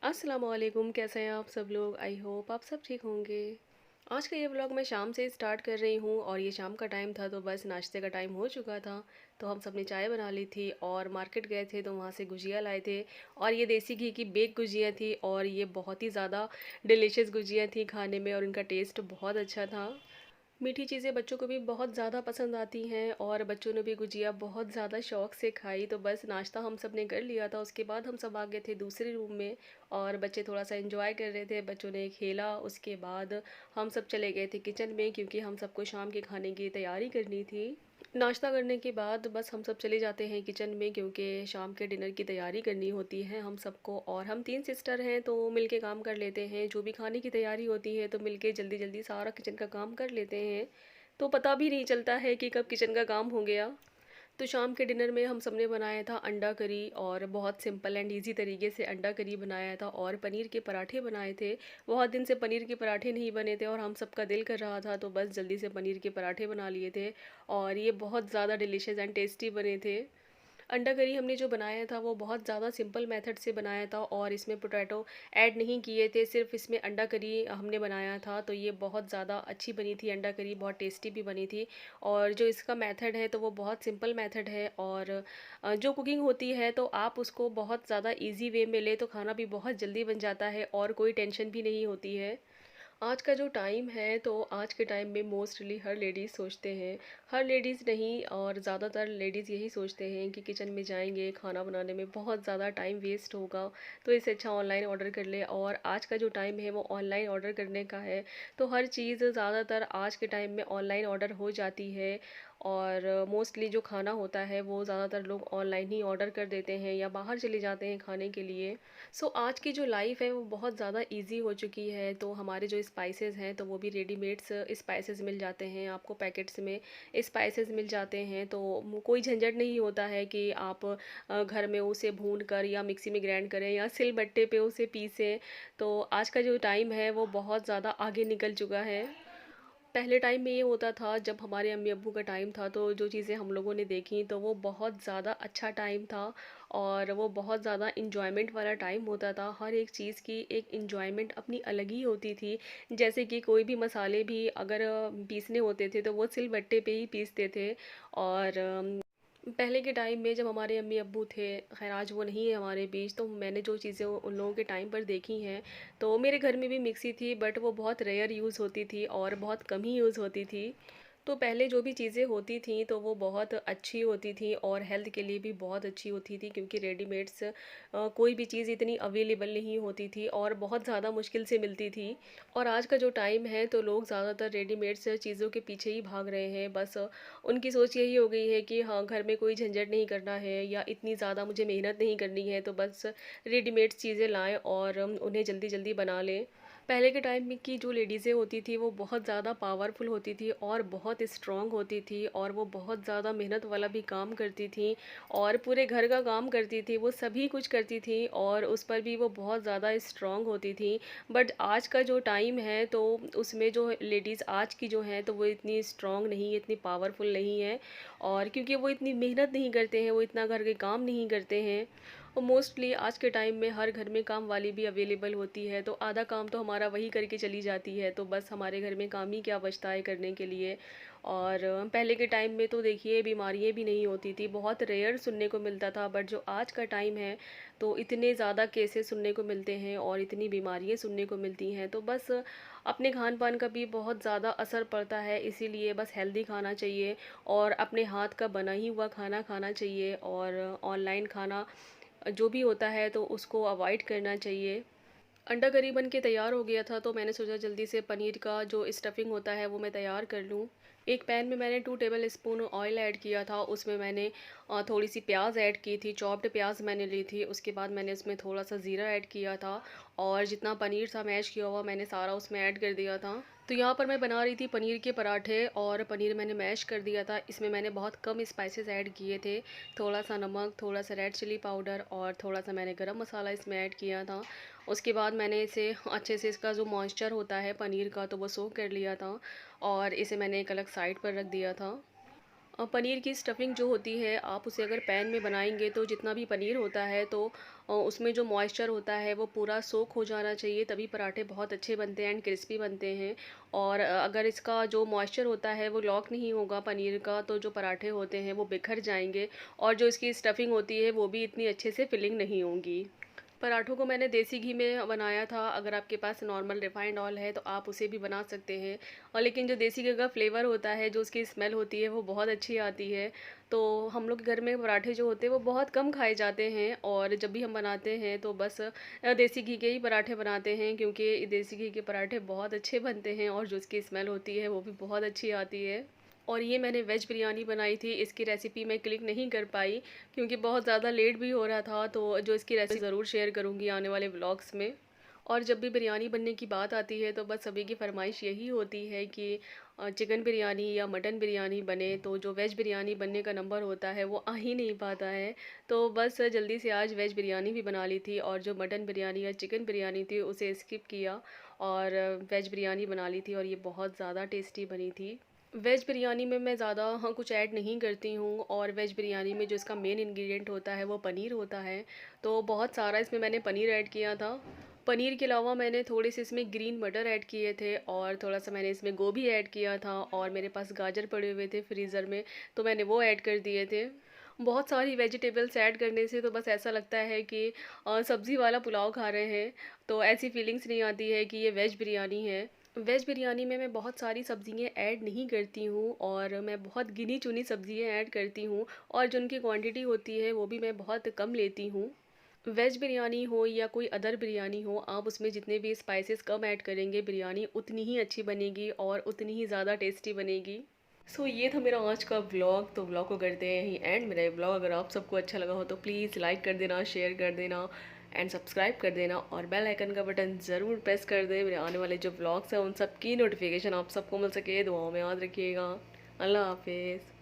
अस्सलाम वालेकुम, कैसे हैं आप सब लोग? आई होप आप सब ठीक होंगे। आज का ये व्लॉग मैं शाम से स्टार्ट कर रही हूँ और ये शाम का टाइम था तो बस नाश्ते का टाइम हो चुका था। तो हम सब ने चाय बना ली थी और मार्केट गए थे तो वहाँ से गुजिया लाए थे और ये देसी घी की बेक गुजिया थी और ये बहुत ही ज़्यादा डिलीशियस गुजिया थी खाने में और इनका टेस्ट बहुत अच्छा था। मीठी चीज़ें बच्चों को भी बहुत ज़्यादा पसंद आती हैं और बच्चों ने भी गुजिया बहुत ज़्यादा शौक से खाई। तो बस नाश्ता हम सब ने कर लिया था, उसके बाद हम सब आ गए थे दूसरे रूम में और बच्चे थोड़ा सा एंजॉय कर रहे थे, बच्चों ने खेला। उसके बाद हम सब चले गए थे किचन में क्योंकि हम सबको शाम के खाने की तैयारी करनी थी। नाश्ता करने के बाद बस हम सब चले जाते हैं किचन में क्योंकि शाम के डिनर की तैयारी करनी होती है हम सबको। और हम 3 सिस्टर हैं तो मिलके काम कर लेते हैं, जो भी खाने की तैयारी होती है तो मिलके जल्दी जल्दी सारा किचन का काम कर लेते हैं। तो पता भी नहीं चलता है कि कब किचन का काम हो गया। तो शाम के डिनर में हम सबने बनाया था अंडा करी और बहुत सिंपल एंड इजी तरीके से अंडा करी बनाया था और पनीर के पराठे बनाए थे। बहुत दिन से पनीर के पराठे नहीं बने थे और हम सबका दिल कर रहा था तो बस जल्दी से पनीर के पराठे बना लिए थे और ये बहुत ज़्यादा डिलीशियस एंड टेस्टी बने थे। अंडा करी हमने जो बनाया था वो बहुत ज़्यादा सिंपल मेथड से बनाया था और इसमें पोटैटो ऐड नहीं किए थे, सिर्फ इसमें अंडा करी हमने बनाया था। तो ये बहुत ज़्यादा अच्छी बनी थी अंडा करी, बहुत टेस्टी भी बनी थी। और जो इसका मेथड है तो वो बहुत सिंपल मेथड है और जो कुकिंग होती है तो आप उसको बहुत ज़्यादा इजी वे में ले तो खाना भी बहुत जल्दी बन जाता है और कोई टेंशन भी नहीं होती है। आज का जो टाइम है तो आज के टाइम में मोस्टली हर लेडीज़ सोचते हैं, हर लेडीज़ नहीं और ज़्यादातर लेडीज़ यही सोचते हैं कि किचन में जाएंगे खाना बनाने में बहुत ज़्यादा टाइम वेस्ट होगा, तो इससे अच्छा ऑनलाइन ऑर्डर कर ले। और आज का जो टाइम है वो ऑनलाइन ऑर्डर करने का है, तो हर चीज़ ज़्यादातर आज के टाइम में ऑनलाइन ऑर्डर हो जाती है। और मोस्टली जो खाना होता है वो ज़्यादातर लोग ऑनलाइन ही ऑर्डर कर देते हैं या बाहर चले जाते हैं खाने के लिए। सो आज की जो लाइफ है वो बहुत ज़्यादा इजी हो चुकी है, तो हमारे जो स्पाइसेस हैं तो वो भी रेडीमेड्स स्पाइसेस मिल जाते हैं आपको, पैकेट्स में स्पाइसेस मिल जाते हैं। तो कोई झंझट नहीं होता है कि आप घर में उसे भून कर या मिक्सी में ग्राइंड करें या सिलबट्टे पे उसे पीसें। तो आज का जो टाइम है वो बहुत ज़्यादा आगे निकल चुका है। पहले टाइम में ये होता था जब हमारे अम्मी अब्बू का टाइम था तो जो चीज़ें हम लोगों ने देखी तो वो बहुत ज़्यादा अच्छा टाइम था और वो बहुत ज़्यादा इन्जॉयमेंट वाला टाइम होता था। हर एक चीज़ की एक इन्जॉयमेंट अपनी अलग ही होती थी। जैसे कि कोई भी मसाले भी अगर पीसने होते थे तो वो सिलबट्टे पे ही पीसते थे। और पहले के टाइम में जब हमारे अम्मी अब्बू थे, खैर आज वो नहीं है हमारे बीच, तो मैंने जो चीज़ें उन लोगों के टाइम पर देखी हैं तो मेरे घर में भी मिक्सी थी बट वो बहुत रेयर यूज़ होती थी और बहुत कम ही यूज़ होती थी। तो पहले जो भी चीज़ें होती थी तो वो बहुत अच्छी होती थी और हेल्थ के लिए भी बहुत अच्छी होती थी क्योंकि रेडीमेड्स कोई भी चीज़ इतनी अवेलेबल नहीं होती थी और बहुत ज़्यादा मुश्किल से मिलती थी। और आज का जो टाइम है तो लोग ज़्यादातर रेडीमेड्स चीज़ों के पीछे ही भाग रहे हैं। बस उनकी सोच यही हो गई है कि हाँ, घर में कोई झंझट नहीं करना है या इतनी ज़्यादा मुझे मेहनत नहीं करनी है, तो बस रेडीमेड चीज़ें लाएं और उन्हें जल्दी जल्दी बना लें। पहले के टाइम में की जो लेडीज़ें होती थी वो बहुत ज़्यादा पावरफुल होती थी और बहुत स्ट्रॉन्ग होती थी और वो बहुत ज़्यादा मेहनत वाला भी काम करती थी और पूरे घर का काम करती थी, वो सभी कुछ करती थी और उस पर भी वो बहुत ज़्यादा स्ट्रॉन्ग होती थी। बट आज का जो टाइम है तो उसमें जो लेडीज़ आज की जो हैं तो वो इतनी स्ट्रॉन्ग नहीं, इतनी पावरफुल नहीं है। और क्योंकि वो इतनी मेहनत नहीं करते हैं, वो इतना घर के काम नहीं करते हैं। और मोस्टली आज के टाइम में हर घर में काम वाली भी अवेलेबल होती है तो आधा काम तो हमारा वही करके चली जाती है, तो बस हमारे घर में काम ही क्या बचता है करने के लिए। और पहले के टाइम में तो देखिए बीमारियां भी नहीं होती थी, बहुत रेयर सुनने को मिलता था। बट जो आज का टाइम है तो इतने ज़्यादा केसेस सुनने को मिलते हैं और इतनी बीमारियां सुनने को मिलती हैं, तो बस अपने खान पान का भी बहुत ज़्यादा असर पड़ता है। इसीलिए बस हेल्दी खाना चाहिए और अपने हाथ का बना ही हुआ खाना खाना चाहिए और ऑनलाइन खाना जो भी होता है तो उसको अवॉइड करना चाहिए। अंडा करी बन के तैयार हो गया था तो मैंने सोचा जल्दी से पनीर का जो स्टफिंग होता है वो मैं तैयार कर लूँ। एक पैन में मैंने 2 टेबल स्पून ऑयल ऐड किया था, उसमें मैंने थोड़ी सी प्याज ऐड की थी, चॉप्ड प्याज मैंने ली थी। उसके बाद मैंने उसमें थोड़ा सा ज़ीरा ऐड किया था और जितना पनीर था मैश किया हुआ मैंने सारा उसमें ऐड कर दिया था। तो यहाँ पर मैं बना रही थी पनीर के पराठे और पनीर मैंने मैश कर दिया था। इसमें मैंने बहुत कम स्पाइसेस ऐड किए थे, थोड़ा सा नमक, थोड़ा सा रेड चिली पाउडर और थोड़ा सा मैंने गरम मसाला इसमें ऐड किया था। उसके बाद मैंने इसे अच्छे से, इसका जो मॉइस्चर होता है पनीर का तो वो सोख कर लिया था और इसे मैंने एक अलग साइड पर रख दिया था। पनीर की स्टफ़िंग जो होती है आप उसे अगर पैन में बनाएँगे तो जितना भी पनीर होता है तो उसमें जो मॉइस्चर होता है वो पूरा सोक हो जाना चाहिए, तभी पराठे बहुत अच्छे बनते हैं एंड क्रिस्पी बनते हैं। और अगर इसका जो मॉइस्चर होता है वो लॉक नहीं होगा पनीर का, तो जो पराठे होते हैं वो बिखर जाएँगे और जो इसकी स्टफ़िंग होती है वो भी इतनी अच्छे से फिलिंग नहीं होंगी। पराठों को मैंने देसी घी में बनाया था, अगर आपके पास नॉर्मल रिफाइंड ऑयल है तो आप उसे भी बना सकते हैं। और लेकिन जो देसी घी का फ्लेवर होता है, जो उसकी स्मेल होती है वो बहुत अच्छी आती है। तो हम लोग के घर में पराठे जो होते हैं वो बहुत कम खाए जाते हैं और जब भी हम बनाते हैं तो बस देसी घी के ही पराठे बनाते हैं, क्योंकि देसी घी के पराठे बहुत अच्छे बनते हैं और जो उसकी स्मेल होती है वो भी बहुत अच्छी आती है। और ये मैंने वेज बिरयानी बनाई थी, इसकी रेसिपी मैं क्लिक नहीं कर पाई क्योंकि बहुत ज़्यादा लेट भी हो रहा था, तो जो इसकी रेसिपी ज़रूर शेयर करूँगी आने वाले व्लॉग्स में। और जब भी बिरयानी बनने की बात आती है तो बस सभी की फ़रमाइश यही होती है कि चिकन बिरयानी या मटन बिरयानी बने, तो जो वेज बिरयानी बनने का नंबर होता है वो आ ही नहीं पाता है। तो बस जल्दी से आज वेज बिरयानी भी बना ली थी और जो मटन बिरयानी या चिकन बिरयानी थी उसे स्किप किया और वेज बिरयानी बना ली थी और ये बहुत ज़्यादा टेस्टी बनी थी। वेज बिरयानी में मैं ज़्यादा कुछ ऐड नहीं करती हूँ और वेज बिरयानी में जो इसका मेन इंग्रेडिएंट होता है वो पनीर होता है। तो बहुत सारा इसमें मैंने पनीर ऐड किया था। पनीर के अलावा मैंने थोड़े से इसमें ग्रीन मटर ऐड किए थे और थोड़ा-सा मैंने इसमें गोभी ऐड किया था और मेरे पास गाजर पड़े हुए थे फ्रीज़र में, तो मैंने वो ऐड कर दिए थे। बहुत सारी वेजिटेबल्स ऐड करने से तो बस ऐसा लगता है कि सब्ज़ी वाला पुलाव खा रहे हैं, तो ऐसी फीलिंग्स नहीं आती है कि ये वेज बिरयानी है। वेज बिरयानी में मैं बहुत सारी सब्ज़ियाँ ऐड नहीं करती हूँ और मैं बहुत गिनी-चुनी सब्ज़ियाँ ऐड करती हूँ और जो उनकी क्वांटिटी होती है वो भी मैं बहुत कम लेती हूँ। वेज बिरयानी हो या कोई अदर बिरयानी हो, आप उसमें जितने भी स्पाइसेस कम ऐड करेंगे, बिरयानी उतनी ही अच्छी बनेगी और उतनी ही ज़्यादा टेस्टी बनेगी। सो ये था मेरा आज का व्लॉग, तो व्लॉग को करते हैं यहीं एंड। मेरा ये व्लॉग अगर आप सबको अच्छा लगा हो तो प्लीज़ लाइक कर देना, शेयर कर देना एंड सब्सक्राइब कर देना और बेल आइकन का बटन ज़रूर प्रेस कर दें। मेरे आने वाले जो व्लॉग्स हैं उन सब की नोटिफिकेशन आप सबको मिल सके। दुआओं में याद रखिएगा। अल्लाह हाफिज़।